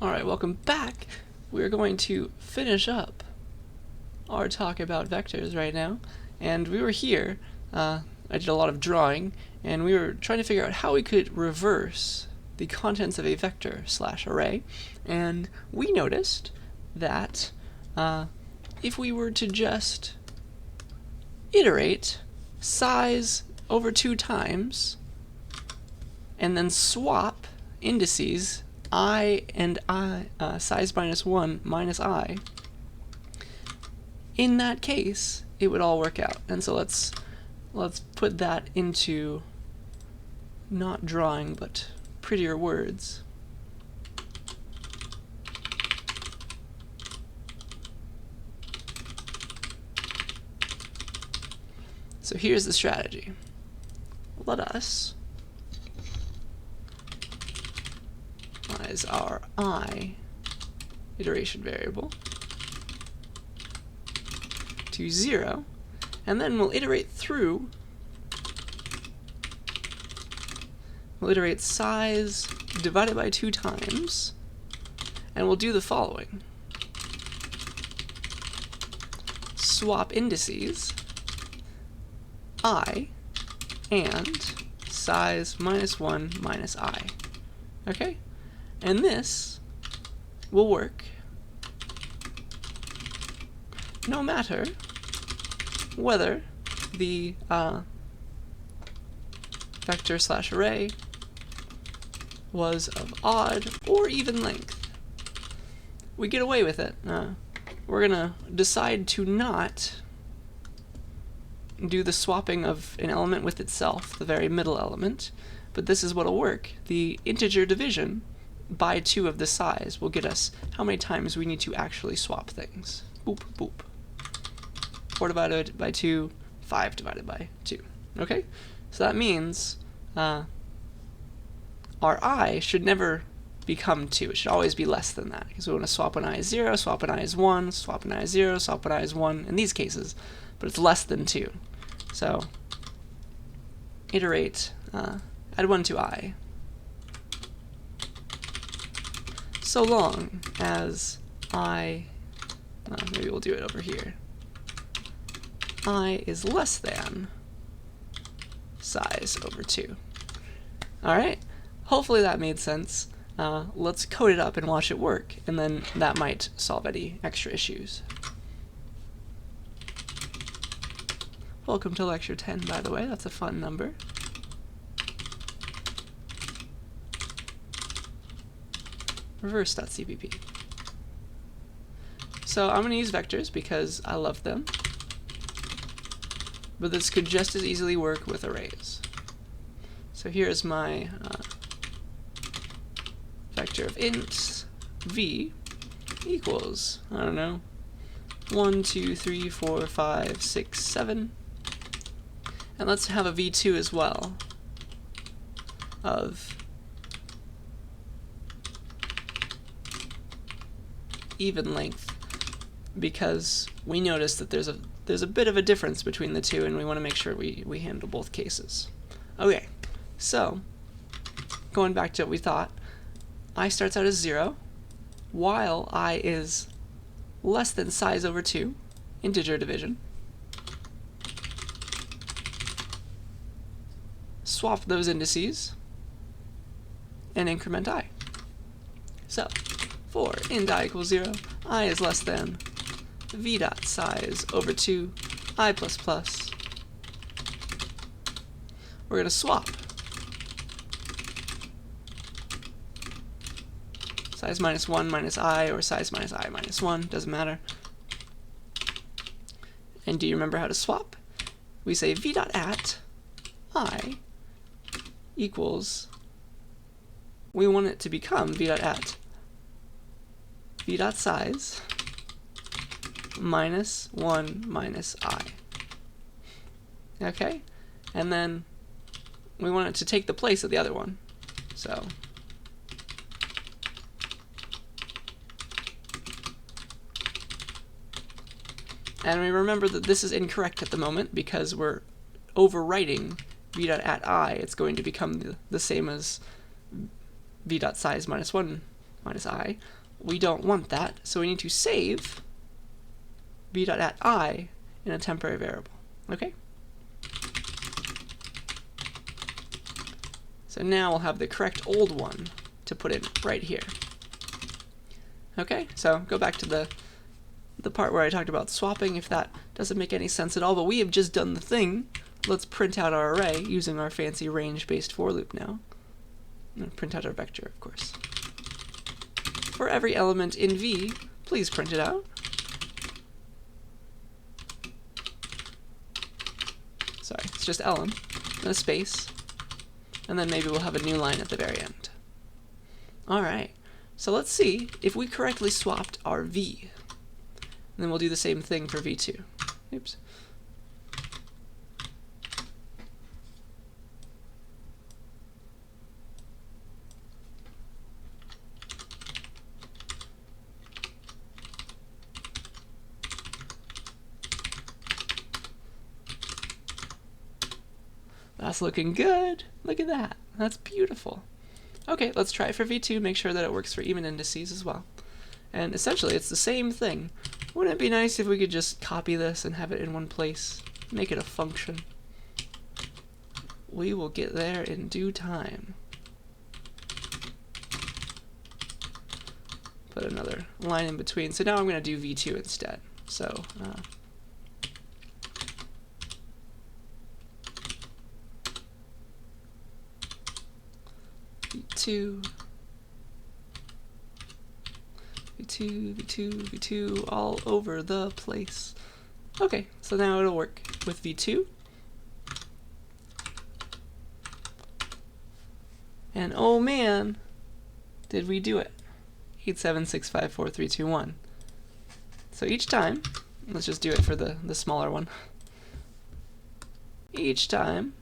Alright, welcome back. We're going to finish up our talk about vectors right now. And we were here, I did a lot of drawing, and we were trying to figure out how we could reverse the contents of a vector / array. And we noticed that if we were to just iterate size over 2 times, and then swap indices I and size minus 1 minus I, in that case it would all work out. And so let's put that into not drawing but prettier words. So here's the strategy. Let us as our I iteration variable to 0, and then we'll iterate through. We'll iterate size divided by 2 times, and we'll do the following. Swap indices I and size minus 1 minus I. Okay? And this will work no matter whether the vector / array was of odd or even length. We get away with it. We're going to decide to not do the swapping of an element with itself, the very middle element, but this is what'll work. The integer division by 2 of the size will get us how many times we need to actually swap things. Boop, boop. 4 divided by 2, 5 divided by 2. Okay? So that means our I should never become 2. It should always be less than that, because we want to swap when I is 0, swap when I is 1, swap when I is 0, swap when I is 1 in these cases, but it's less than 2. So iterate, add 1 to I, so long as I, maybe we'll do it over here, I is less than size over 2. Alright, hopefully that made sense. Let's code it up and watch it work, and then that might solve any extra issues. Welcome to lecture 10, by the way. That's a fun number. Reverse.cpp. So I'm going to use vectors because I love them, but this could just as easily work with arrays. So here's my vector of int v equals, I don't know, 1, 2, 3, 4, 5, 6, 7. And let's have a v2 as well of even length, because we notice that there's a bit of a difference between the two, and we want to make sure we handle both cases. Okay, so going back to what we thought, I starts out as 0, while I is less than size over 2, integer division. Swap those indices and increment I. So for int I equals 0, I is less than v dot size over 2 I plus plus. We're going to swap size minus 1 minus I, or size minus I minus 1, doesn't matter. And do you remember how to swap? We say v dot at I equals, we want it to become v dot at v dot size minus 1 minus I. Okay? And then we want it to take the place of the other one. So and we remember that this is incorrect at the moment because we're overwriting v dot at I. It's going to become the same as v dot size minus 1 minus I. We don't want that, so we need to save v.at_i in a temporary variable. Okay? So now we'll have the correct old one to put in right here. Okay, so go back to the part where I talked about swapping if that doesn't make any sense at all, but we have just done the thing. Let's print out our array using our fancy range-based for loop now. And print out our vector, of course. For every element in V, please print it out. Sorry, it's just ln, and a space, and then maybe we'll have a new line at the very end. Alright, so let's see if we correctly swapped our V. And then we'll do the same thing for V2. Oops. That's looking good. Look at that. That's beautiful. Okay, let's try it for V2, make sure that it works for even indices as well. And essentially, it's the same thing. Wouldn't it be nice if we could just copy this and have it in one place? Make it a function. We will get there in due time. Put another line in between. So now I'm going to do V2 instead. So, V2, V2, V2, V2, all over the place. Okay, so now it'll work with V2. And oh man, did we do it. 8765431. So each time, let's just do it for the smaller one. Each time,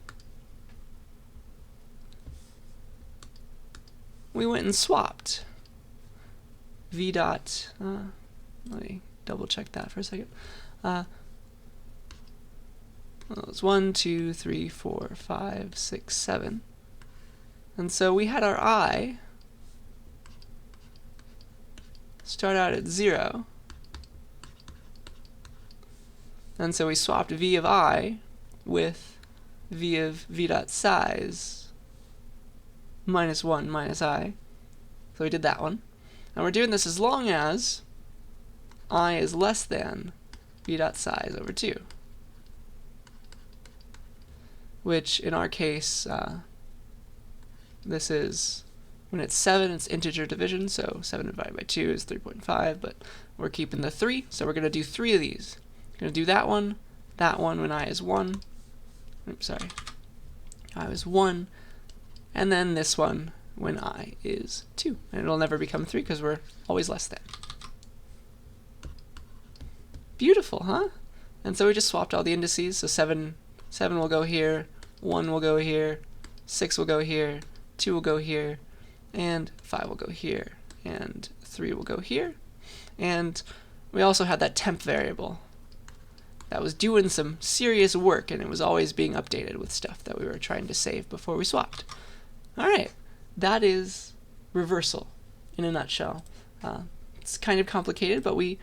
we went and swapped v dot, let me double check that for a second. Well, it was 1, 2, 3, 4, 5, 6, 7. And so we had our I start out at 0. And so we swapped v of I with v of v dot size minus 1 minus I. So we did that one. And we're doing this as long as I is less than v dot size over 2. Which in our case, this is, when it's 7, it's integer division, so 7 divided by 2 is 3.5, but we're keeping the 3, so we're going to do 3 of these. We're going to do that one when I is 1, oops, sorry, I is 1, and then this one when I is 2. And it'll never become 3 because we're always less than. Beautiful, huh? And so we just swapped all the indices, so 7 will go here, 1 will go here, 6 will go here, 2 will go here, and 5 will go here, and 3 will go here. And we also had that temp variable that was doing some serious work, and it was always being updated with stuff that we were trying to save before we swapped. Alright, that is reversal in a nutshell. It's kind of complicated, but we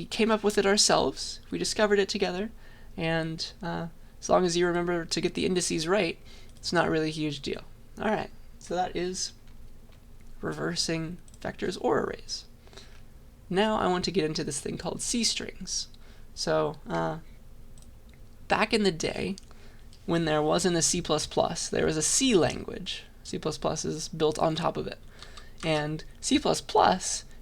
came up with it ourselves, we discovered it together, and as long as you remember to get the indices right, it's not really a huge deal. Alright, so that is reversing vectors or arrays. Now I want to get into this thing called C-strings. So, back in the day, when there wasn't a C++, there was a C language. C++ is built on top of it. And C++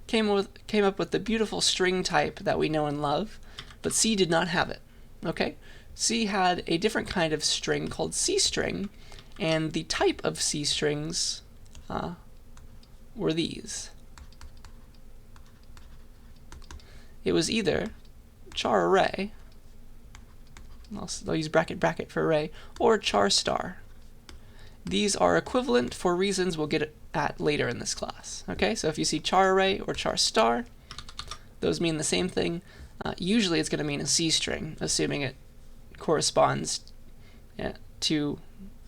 came up with the beautiful string type that we know and love, but C did not have it. Okay? C had a different kind of string called C-string, and the type of C-strings were these. It was either char array, I'll use bracket bracket for array, or char star. These are equivalent for reasons we'll get at later in this class. Okay, so if you see char array or char star, those mean the same thing. Usually it's going to mean a C string, assuming it corresponds to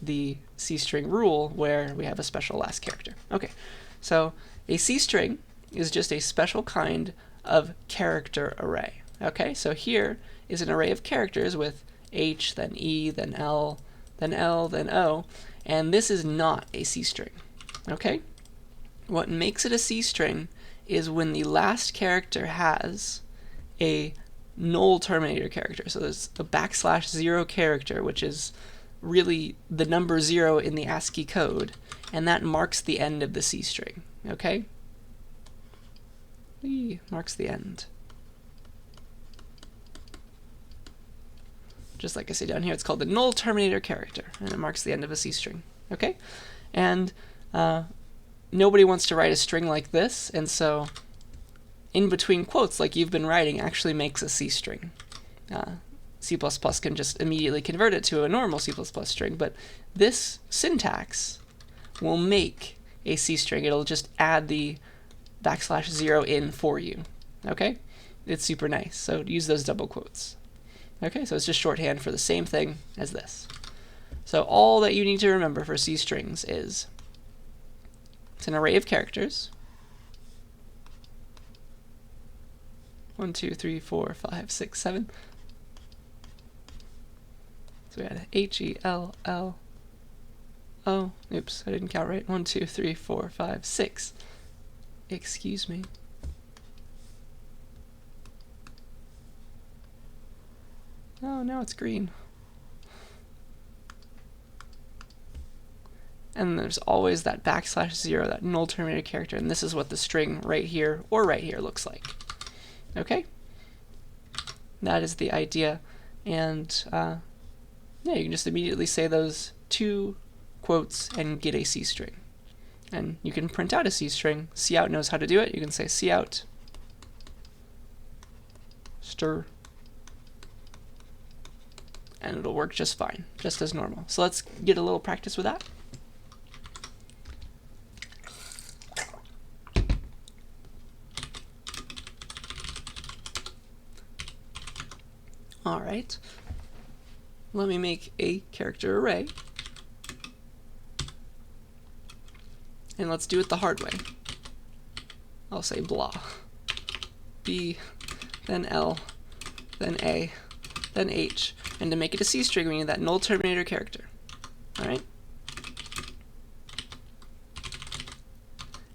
the C string rule where we have a special last character. Okay, so a C string is just a special kind of character array. Okay, so here is an array of characters with H, then E, then L, then L, then O, and this is not a C string. Okay? What makes it a C string is when the last character has a null terminator character. So there's the \0 character, which is really the number 0 in the ASCII code, and that marks the end of the C string. Okay? Marks the end. Just like I say down here, it's called the null terminator character, and it marks the end of a C string. Okay? And nobody wants to write a string like this, and so in between quotes, like you've been writing, actually makes a C string. C++ can just immediately convert it to a normal C++ string, but this syntax will make a C string. It'll just add the \0 in for you. Okay? It's super nice, so use those double quotes. Okay, so it's just shorthand for the same thing as this. So all that you need to remember for C strings is it's an array of characters. 1, 2, 3, 4, 5, 6, 7. So we had H, E, L, L, O. Oops, I didn't count right. 1, 2, 3, 4, 5, 6. Excuse me. Oh, now it's green. And there's always that \0, that null terminator character, and this is what the string right here or right here looks like. Okay? That is the idea, and yeah, you can just immediately say those two quotes and get a C string. And you can print out a C string. Cout knows how to do it. You can say cout stir, and it'll work just fine, just as normal. So let's get a little practice with that. All right, let me make a character array, and let's do it the hard way. I'll say blah, B, then L, then A, then H, and to make it a C string, we need that null terminator character. All right,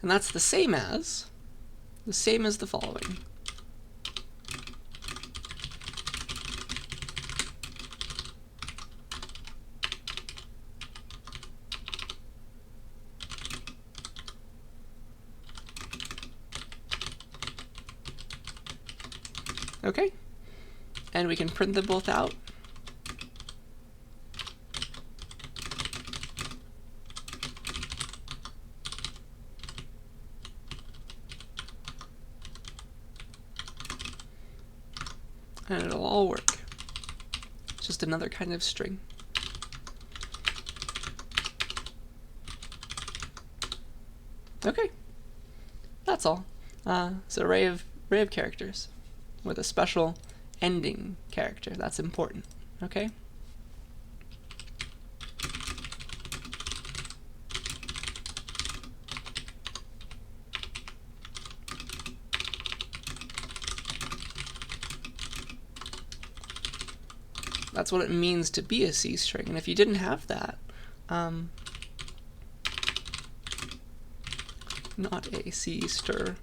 and that's the same as the following. Okay, and we can print them both out. And it'll all work. It's just another kind of string. Okay, that's all. It's an array of characters with a special ending character. That's important. Okay? That's what it means to be a C string. And if you didn't have that, not a C stir,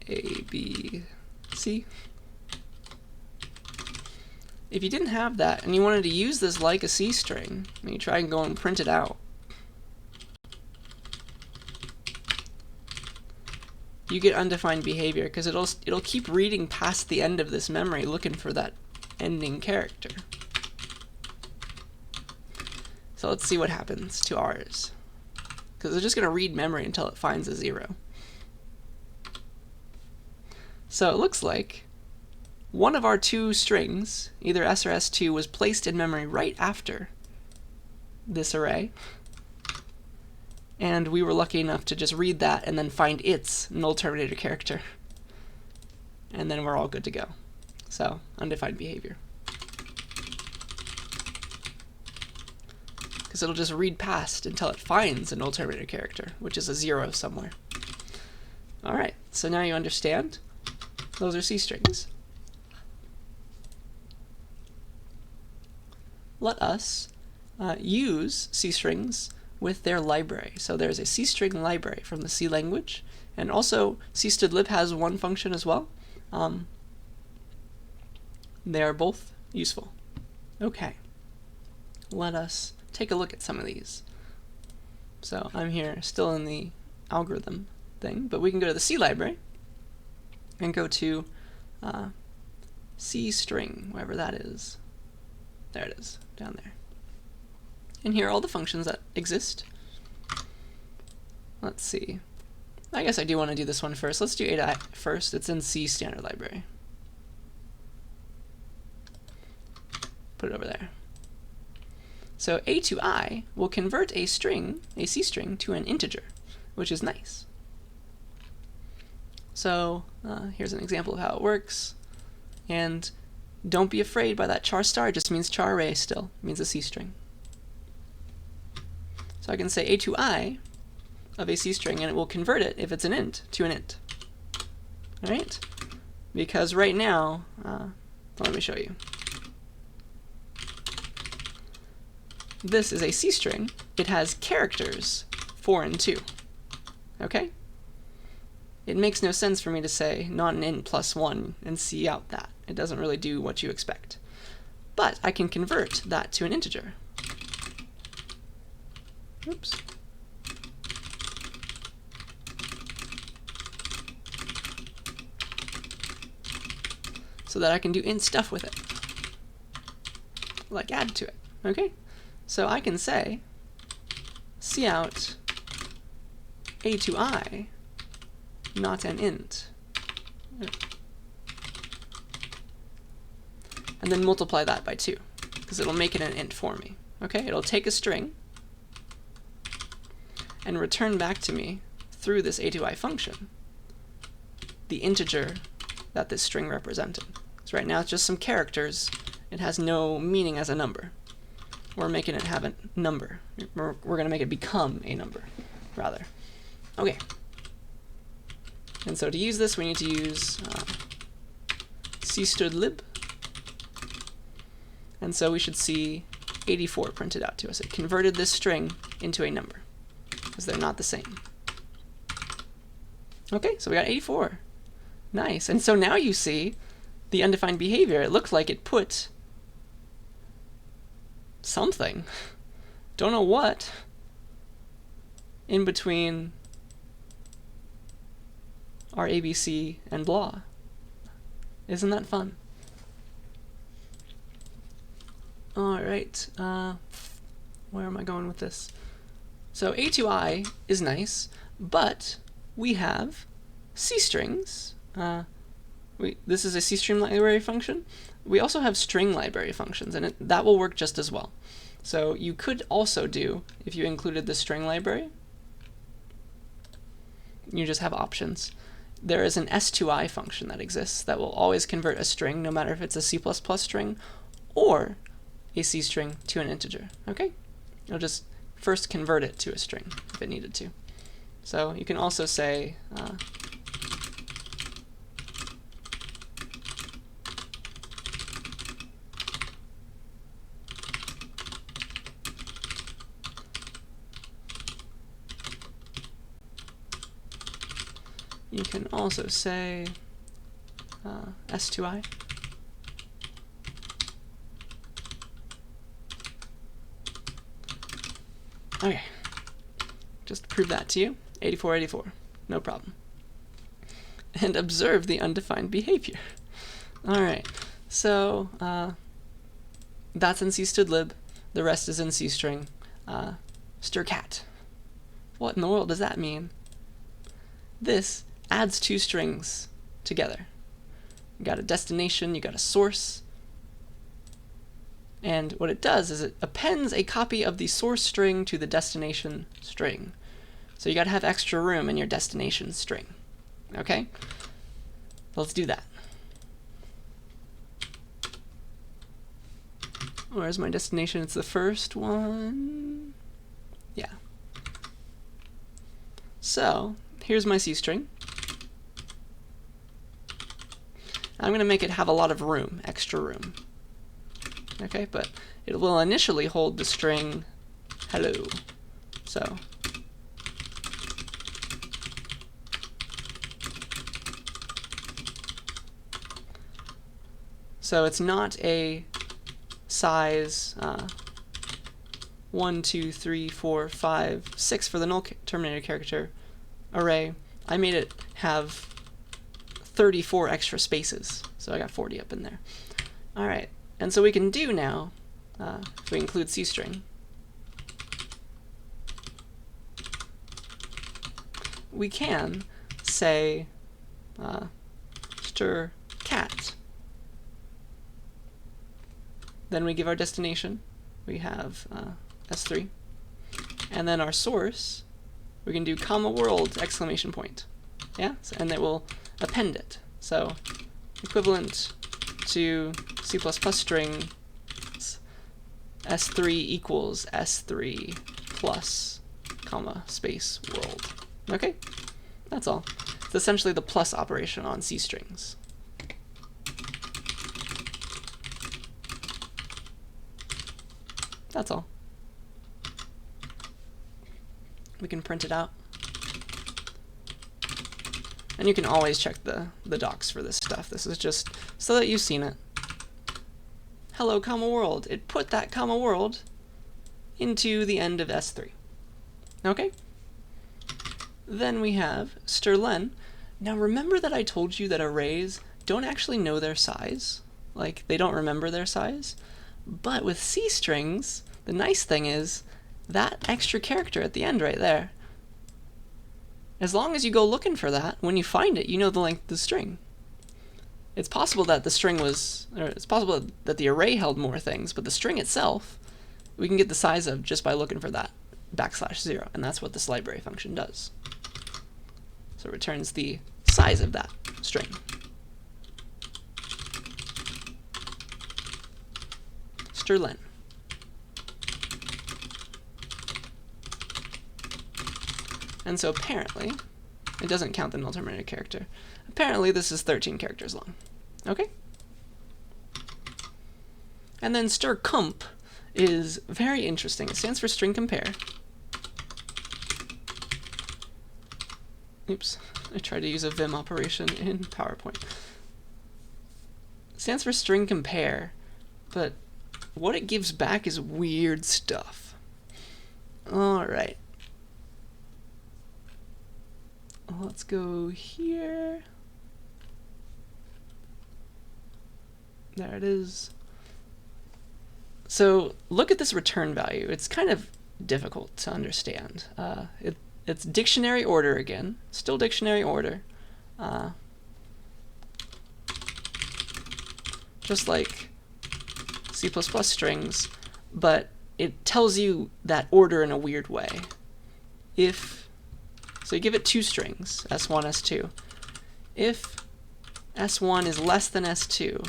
A, B, C. If you didn't have that and you wanted to use this like a C string, and you try and go and print it out, you get undefined behavior because it'll keep reading past the end of this memory looking for that ending character. So let's see what happens to ours, because it's just going to read memory until it finds a 0. So it looks like one of our two strings, either S or S2, was placed in memory right after this array, and we were lucky enough to just read that and then find its null terminator character, and then we're all good to go. So undefined behavior. because it'll just read past until it finds a null terminator character, which is a 0 somewhere. Alright, so now you understand. Those are C strings. Let us use C strings with their library. So there's a C string library from the C language, and also cstdlib has one function as well. They are both useful. Okay, let us take a look at some of these. So I'm here still in the algorithm thing, but we can go to the C library and go to C string, wherever that is. There it is, down there. And here are all the functions that exist. Let's see. I guess I do want to do this one first. Let's do A first. It's in C standard library. Put it over there. So A to I will convert a string, a C string, to an integer, which is nice. So here's an example of how it works. And don't be afraid by that char star. It just means char array still. It means a C string. So I can say A to I of a C string, and it will convert it, if it's an int, to an int. All right? Because right now, let me show you. This is a C string. It has characters 4 and 2. Okay? It makes no sense for me to say not an int plus 1 and see out that. It doesn't really do what you expect. But I can convert that to an integer. Oops. So that I can do int stuff with it. Like add to it. Okay? So I can say cout A to I, not an int. And then multiply that by 2, because it'll make it an int for me. Okay? It'll take a string and return back to me through this A to I function the integer that this string represented. So right now it's just some characters. It has no meaning as a number. We're making it have a number. We're going to make it become a number, rather. Okay. And so to use this, we need to use cstdlib. And so we should see 84 printed out to us. It converted this string into a number, because they're not the same. Okay, so we got 84. Nice. And so now you see the undefined behavior. It looks like it put something, don't know what, in between our ABC and blah. Isn't that fun? Alright, where am I going with this? So A to I is nice, but we have C strings. This is a C string library function. We also have string library functions, and that will work just as well. So you could also do, if you included the string library, you just have options. There is an S2I function that exists that will always convert a string, no matter if it's a C++ string or a C string, to an integer. Okay? It'll just first convert it to a string if it needed to. So you can also say you can also say S2I. Okay, just to prove that to you, 8484, no problem. And observe the undefined behavior. Alright, so that's in cstdlib, the rest is in C string. Strcat. What in the world does that mean? This adds two strings together. You got a destination, you got a source, and what it does is it appends a copy of the source string to the destination string. So you got to have extra room in your destination string. Okay? Let's do that. Where's my destination? It's the first one. So here's my C string. I'm going to make it have a lot of room, extra room. Okay, but it will initially hold the string hello. So it's not a size 1, 2, 3, 4, 5, 6 for the null terminated character array. I made it have 34 extra spaces, so I got 40 up in there. All right, and so we can do now, if we include cstring, we can say stir cat. Then we give our destination. We have S3. And then our source, we can do comma world exclamation point. Yeah, and it will append it. So equivalent to C++ string S3 equals S3 plus comma space world. Okay, that's all. It's essentially the plus operation on C strings. That's all. We can print it out. And you can always check the docs for this stuff. This is just so that you've seen it. Hello, comma world. It put that comma world into the end of S3. Okay? Then we have strlen. Now remember that I told you that arrays don't actually know their size? Like, they don't remember their size? But with C strings, the nice thing is that extra character at the end right there, as long as you go looking for that, when you find it, you know the length of the string. It's possible that the string was, or it's possible that the array held more things, but the string itself, we can get the size of just by looking for that \0, and that's what this library function does. So it returns the size of that string. Strlen. And so apparently, it doesn't count the null terminated character. Apparently this is 13 characters long. Okay? And then strcomp is very interesting. It stands for string compare. Oops, I tried to use a vim operation in PowerPoint. It stands for string compare, but what it gives back is weird stuff. Alright. Let's go here. There it is. So look at this return value. It's kind of difficult to understand. It's dictionary order again. Still dictionary order. Just like C++ strings, but it tells you that order in a weird way. So you give it two strings, S1, S2. If S1 is less than S2,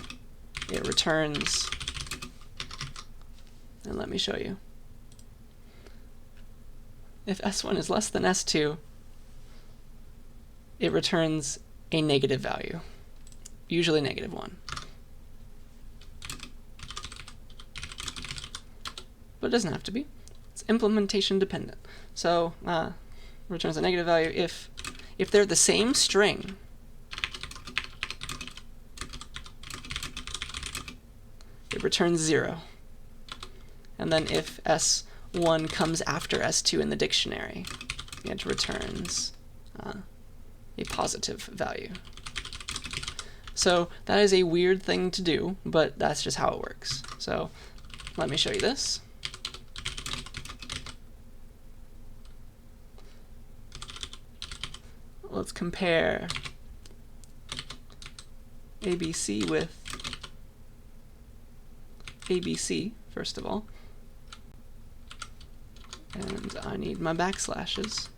it returns, and let me show you. If S1 is less than S2, it returns a negative value, usually -1. But it doesn't have to be. It's implementation dependent. So returns a negative value if they're the same string. It returns 0. And then if S1 comes after S2 in the dictionary, it returns a positive value. So that is a weird thing to do, but that's just how it works. So let me show you this. Let's compare ABC with ABC, first of all. And I need my backslashes.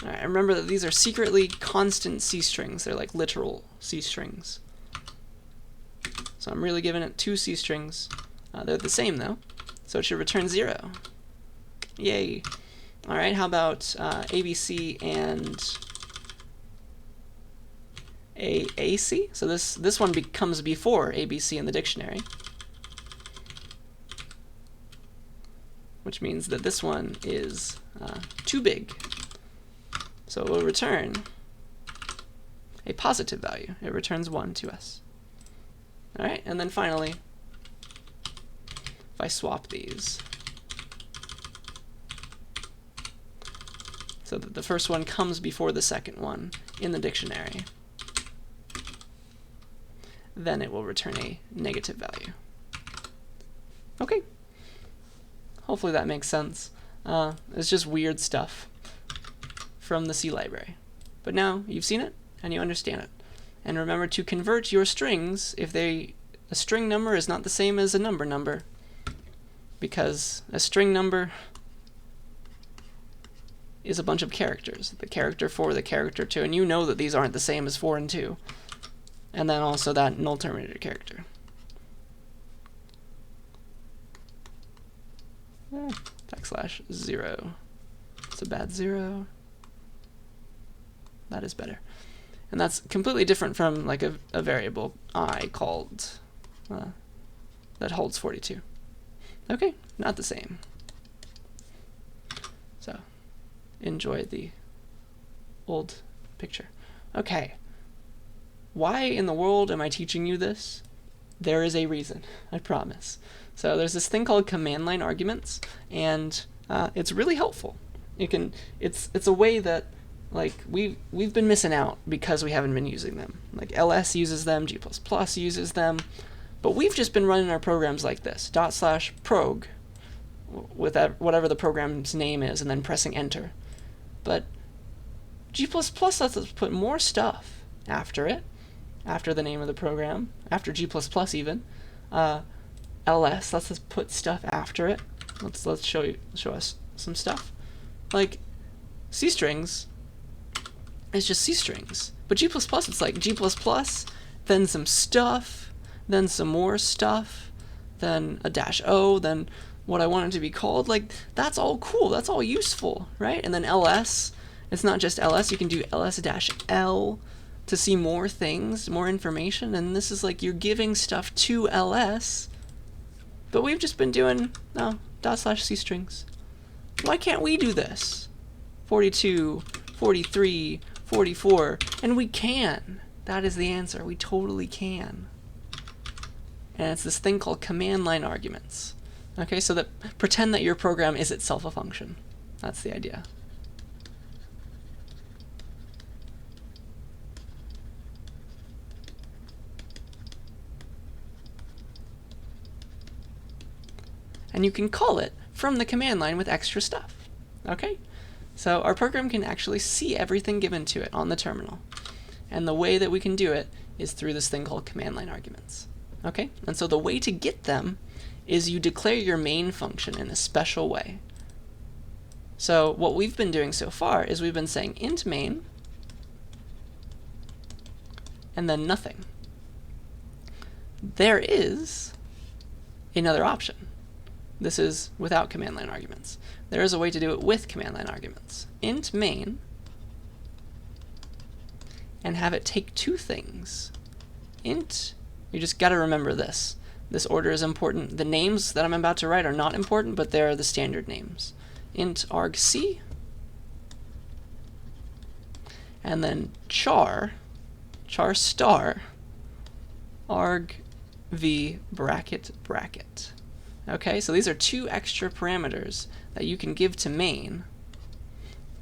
All right, remember that these are secretly constant C strings. They're like literal C strings. So I'm really giving it 2 C strings. They're the same though, so it should return 0. Yay. All right, how about ABC and AAC? So this one comes before ABC in the dictionary, which means that this one is too big. So it will return a positive value. It returns 1 to us. All right, and then finally, if I swap these, so that the first one comes before the second one in the dictionary, then it will return a negative value. Okay. Hopefully that makes sense. It's just weird stuff from the C library. But now you've seen it and you understand it. And remember to convert your strings if a string number is not the same as a number, because a string number is a bunch of characters. The character 4, the character 2, and you know that these aren't the same as 4 and 2. And then also that null terminator character. \0. It's a bad 0. That is better. And that's completely different from like a variable I called that holds 42. Okay, not the same. So enjoy the old picture. Okay. Why in the world am I teaching you this? There is a reason, I promise. So there's this thing called command line arguments, and it's really helpful. It's a way that like we've been missing out because we haven't been using them. Like ls uses them, g++ uses them, but we've just been running our programs like this: /prog with whatever the program's name is, and then pressing enter. But g++ lets us put more stuff after it, after the name of the program, after g++ even. ls lets us put stuff after it. Let's show us some stuff. Like C strings is just C strings, but g++ it's like g++, then some stuff, then some more stuff, then a -o, then what I want it to be called. Like that's all cool. That's all useful, right? And then ls, it's not just ls. You can do ls-l to see more things, more information. And this is like you're giving stuff to ls. But we've just been doing /C strings. Why can't we do this? 42, 43, 44, and we can. That is the answer. We totally can. And it's this thing called command line arguments. Okay, so that pretend that your program is itself a function. That's the idea. And you can call it from the command line with extra stuff. Okay? So our program can actually see everything given to it on the terminal. And the way that we can do it is through this thing called command line arguments. Okay? And so the way to get them is you declare your main function in a special way. So what we've been doing so far is we've been saying int main and then nothing. There is another option. This is without command line arguments. There is a way to do it with command line arguments. Int main, and have it take 2 things. Int, you just got to remember this. This order is important. The names that I'm about to write are not important, but they're the standard names. Int argc, and then char star, argv bracket bracket. Okay, so these are 2 extra parameters that you can give to main,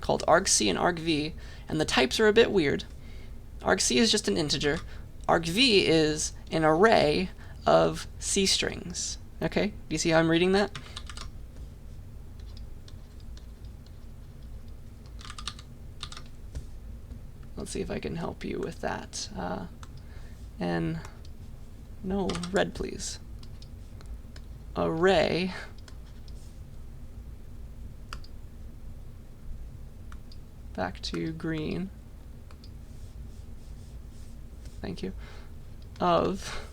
called argc and argv, and the types are a bit weird. Argc is just an integer. Argv is an array of C strings. Okay, do you see how I'm reading that? Let's see if I can help you with that. No, red please. Array back to green. Thank you. Of,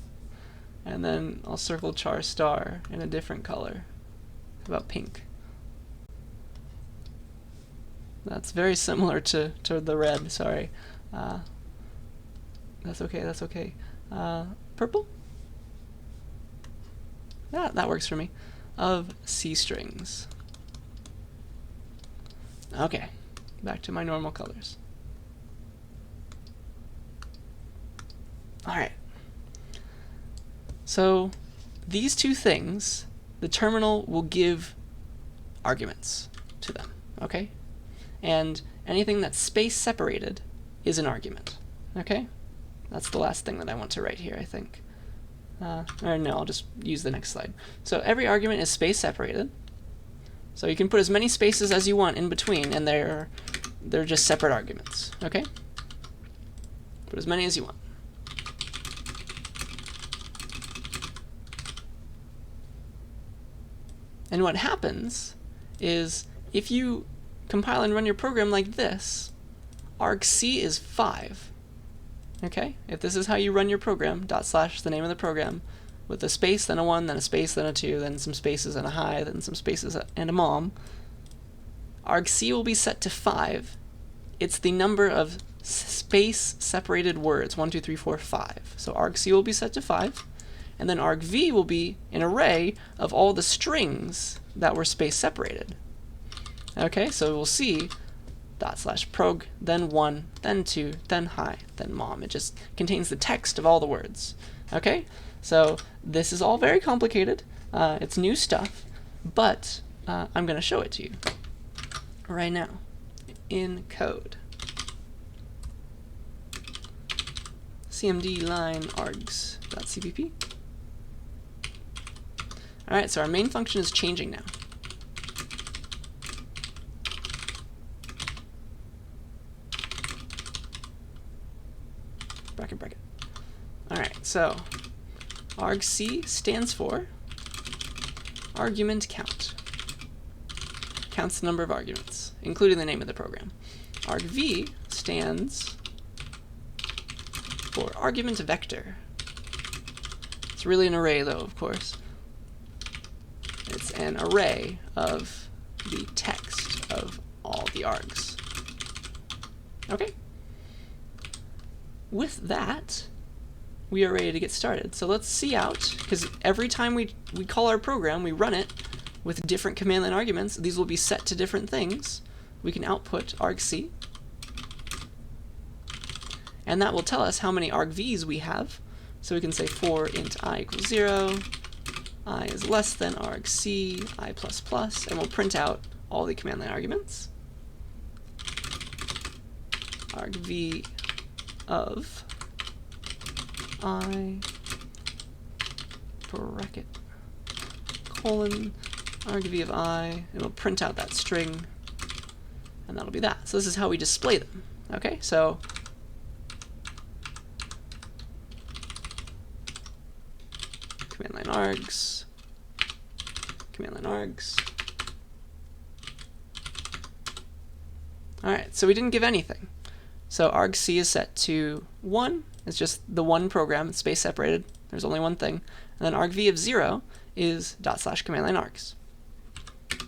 and then I'll circle char star in a different color. How about pink? That's very similar to the red, sorry. That's okay, that's okay. Purple? Yeah, that works for me. Of C strings. Okay, back to my normal colors. Alright. So, these two things, the terminal will give arguments to them, okay? And anything that's space separated is an argument, okay? That's the last thing that I want to write here, I think. Or no, I'll just use the next slide. So every argument is space separated. So you can put as many spaces as you want in between, and they're just separate arguments, okay? Put as many as you want. And what happens is if you compile and run your program like this, argc is 5. Okay? If this is how you run your program, / the name of the program, with a space, then a 1, then a space, then a 2, then some spaces and a high, then some spaces and a mom, argc will be set to 5. It's the number of space-separated words, 1, 2, 3, 4, 5. So argc will be set to 5. And then argv will be an array of all the strings that were space separated. Okay, so we'll see / prog, then 1, then 2, then high, then mom. It just contains the text of all the words. Okay, so this is all very complicated. It's new stuff, but I'm going to show it to you right now in code. cmd line args.cpp. Alright, so our main function is changing now. Bracket. Alright, so argc stands for argument count. Counts the number of arguments, including the name of the program. argv stands for argument vector. It's really an array though, of course. It's an array of the text of all the args. Okay. With that, we are ready to get started. So let's see out, because every time we call our program, we run it with different command line arguments. These will be set to different things. We can output argc, and that will tell us how many argvs we have. So we can say for int I equals 0, I is less than argc, I++, and we'll print out all the command line arguments. argv of I bracket colon argv of I, and we'll print out that string, and that'll be that. So this is how we display them. Okay, so command line args, command line args. Alright, so we didn't give anything. So argc is set to 1. It's just the one program. It's space separated. There's only one thing. And then argv of 0 is / command line args.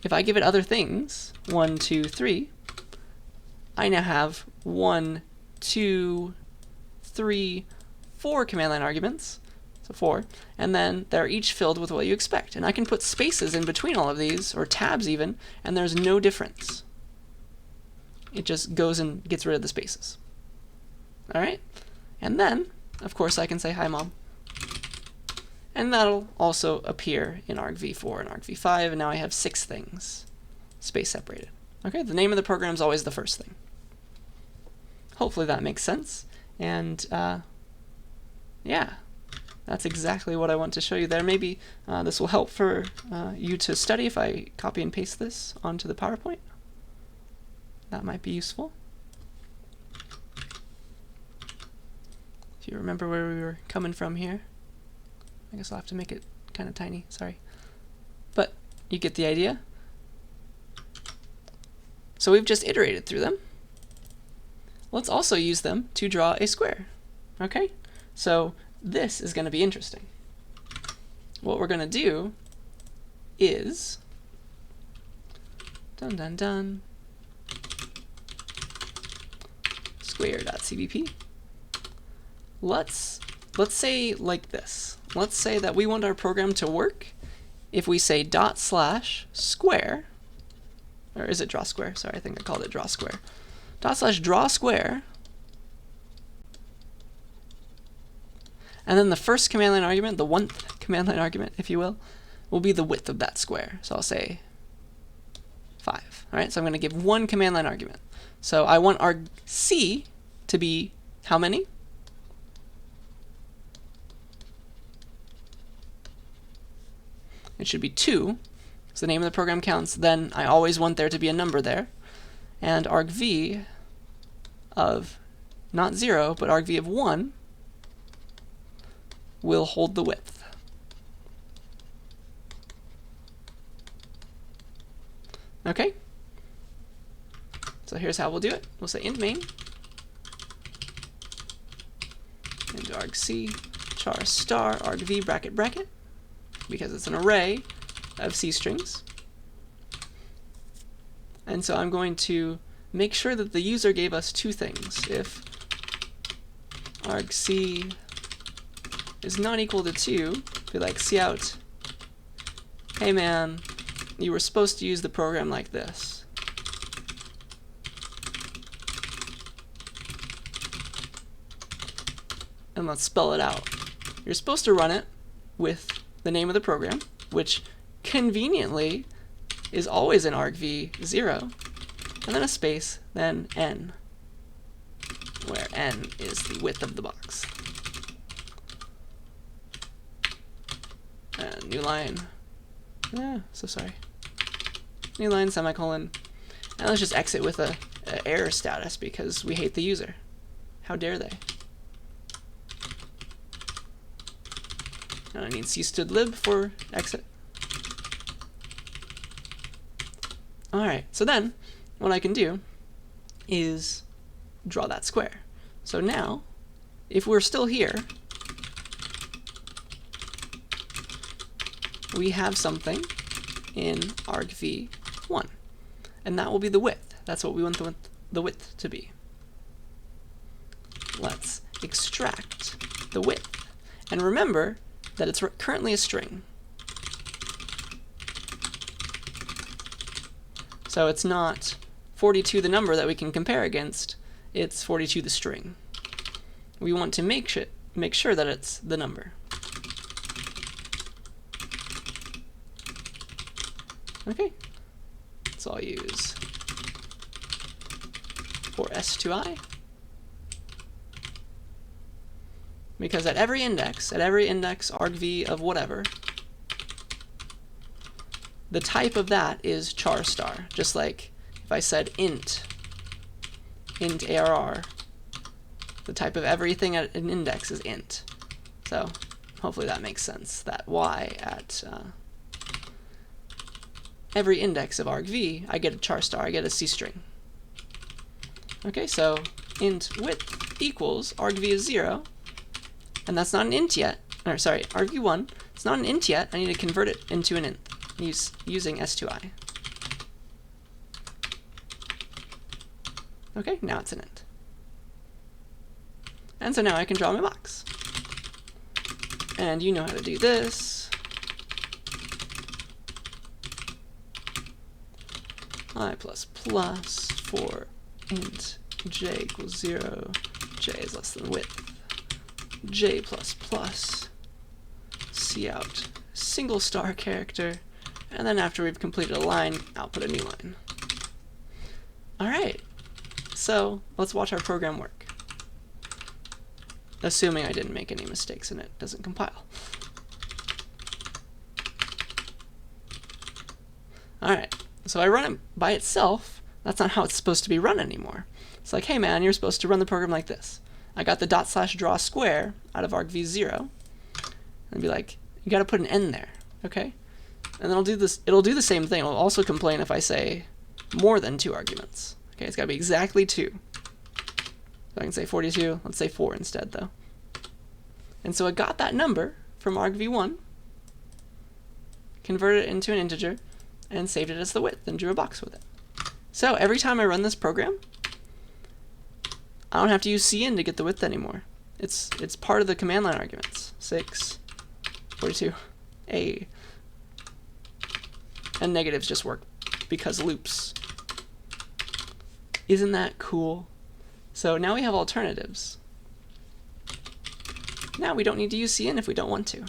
If I give it other things, 1, 2, 3, I now have 1, 2, 3, 4 command line arguments. So 4. And then they're each filled with what you expect. And I can put spaces in between all of these, or tabs even, and there's no difference. It just goes and gets rid of the spaces. Alright? And then, of course, I can say hi mom. And that'll also appear in argv4 and argv5, and now I have 6 things space separated. Okay, the name of the program is always the first thing. Hopefully that makes sense. And yeah, that's exactly what I want to show you there. Maybe this will help for you to study if I copy and paste this onto the PowerPoint. That might be useful. If you remember where we were coming from here. I guess I'll have to make it kind of tiny, sorry. But you get the idea. So we've just iterated through them. let's also use them to draw a square. Okay, so this is going to be interesting. What we're going to do is square.cbp. Let's say like this. Let's say that we want our program to work if we say /square, or is it draw square? Sorry, I think I called it draw square. /draw square, and then the first command line argument, the 1th command line argument, if you will be the width of that square. So I'll say 5. All right, so I'm going to give one command line argument. So I want argc to be how many? It should be 2, because the name of the program counts. Then I always want there to be a number there. And argv of not 0, but argv of 1 will hold the width. Okay? So here's how we'll do it. We'll say int main int argc char star argv bracket bracket, because it's an array of C strings. And so I'm going to make sure that the user gave us two things. If argc is not equal to 2, be like cout, hey man, you were supposed to use the program like this. And let's spell it out. You're supposed to run it with the name of the program, which conveniently is always in argv 0, and then a space, then n, where n is the width of the box. And new line. So sorry. New line, semicolon. And let's just exit with a error status because we hate the user. How dare they? And I need cstdlib for exit. Alright, so then what I can do is draw that square. So now, if we're still here, we have something in argv1, and that will be the width. That's what we want the width to be. Let's extract the width. And remember that it's currently a string. So it's not 42 the number that we can compare against, it's 42 the string. We want to make sure that it's the number. Okay, so I'll use for S2I, because at every index argv of whatever, the type of that is char star. Just like if I said int arr, the type of everything at an index is int. So hopefully that makes sense, that y at every index of argv, I get a char star, I get a C string. Okay, so int width equals argv is 0, and that's not an int yet, or sorry, argv1, it's not an int yet, I need to convert it into an int using S2I. Okay, now it's an int. And so now I can draw my box. And you know how to do this. I++ for int j equals 0, j is less than width, j++, cout, single star character, and then after we've completed a line, output a new line. Alright, so let's watch our program work. Assuming I didn't make any mistakes and it doesn't compile. Alright, so I run it by itself. That's not how it's supposed to be run anymore. It's like, hey man, you're supposed to run the program like this. I got the /draw square out of argv 0, and be like, you gotta put an n there, okay? And then it'll do the same thing. It'll also complain if I say more than 2 arguments. Okay, it's gotta be exactly 2. So I can say 42, let's say 4 instead though. And so I got that number from argv1, converted it into an integer, and saved it as the width and drew a box with it. So every time I run this program, I don't have to use cin to get the width anymore. It's part of the command line arguments. 6, 42, A. And negatives just work because loops. Isn't that cool? So now we have alternatives. Now we don't need to use cin if we don't want to.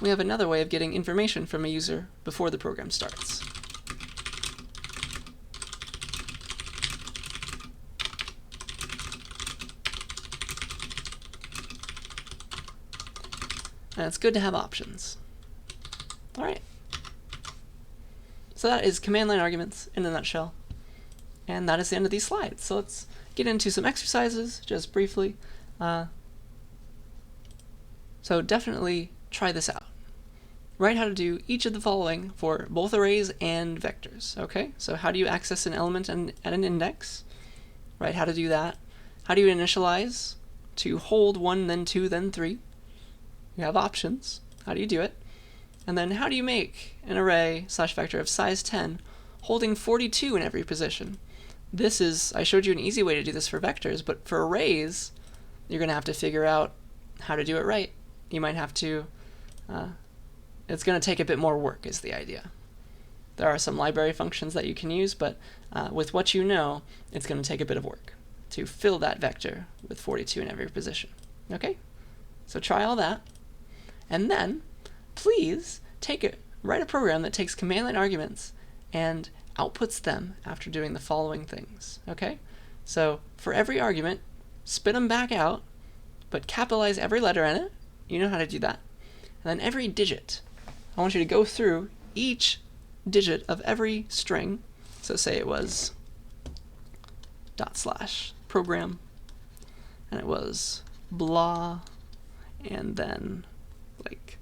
We have another way of getting information from a user before the program starts. And it's good to have options. All right. So that is command line arguments in a nutshell. And that is the end of these slides. So let's get into some exercises just briefly. So definitely try this out. Write how to do each of the following for both arrays and vectors. Okay, so how do you access an element at an index? Write how to do that. How do you initialize to hold 1, then 2, then 3? You have options. How do you do it? And then how do you make an array slash vector of size 10 holding 42 in every position? This is, I showed you an easy way to do this for vectors, but for arrays, you're going to have to figure out how to do it right. You might have to, it's going to take a bit more work is the idea. There are some library functions that you can use, but with what you know, it's going to take a bit of work to fill that vector with 42 in every position. Okay? So try all that. And then, please write a program that takes command line arguments and outputs them after doing the following things. Okay? So for every argument, spit them back out, but capitalize every letter in it. You know how to do that. And then every digit, I want you to go through each digit of every string. So say it was / program, and it was blah, and then like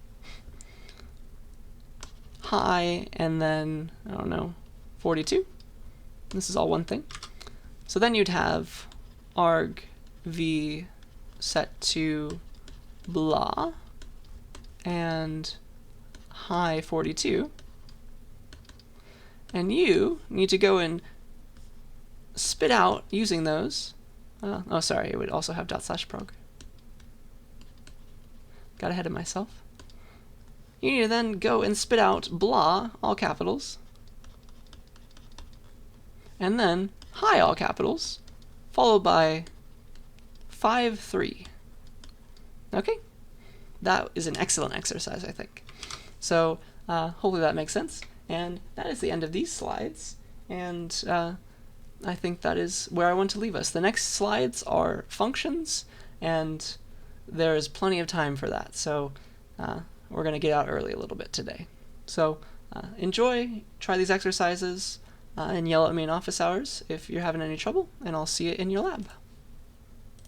hi, and then, I don't know, 42. This is all one thing. So then you'd have argv set to blah and hi 42. And you need to go and spit out using those. Oh, sorry, it would also have /prog. Got ahead of myself. You need to then go and spit out blah, all capitals, and then hi, all capitals, followed by 5, 3. Okay? That is an excellent exercise, I think. So hopefully that makes sense. And that is the end of these slides. And I think that is where I want to leave us. The next slides are functions, and there is plenty of time for that. So we're going to get out early a little bit today. So enjoy, try these exercises, and yell at me in office hours if you're having any trouble, and I'll see you in your lab.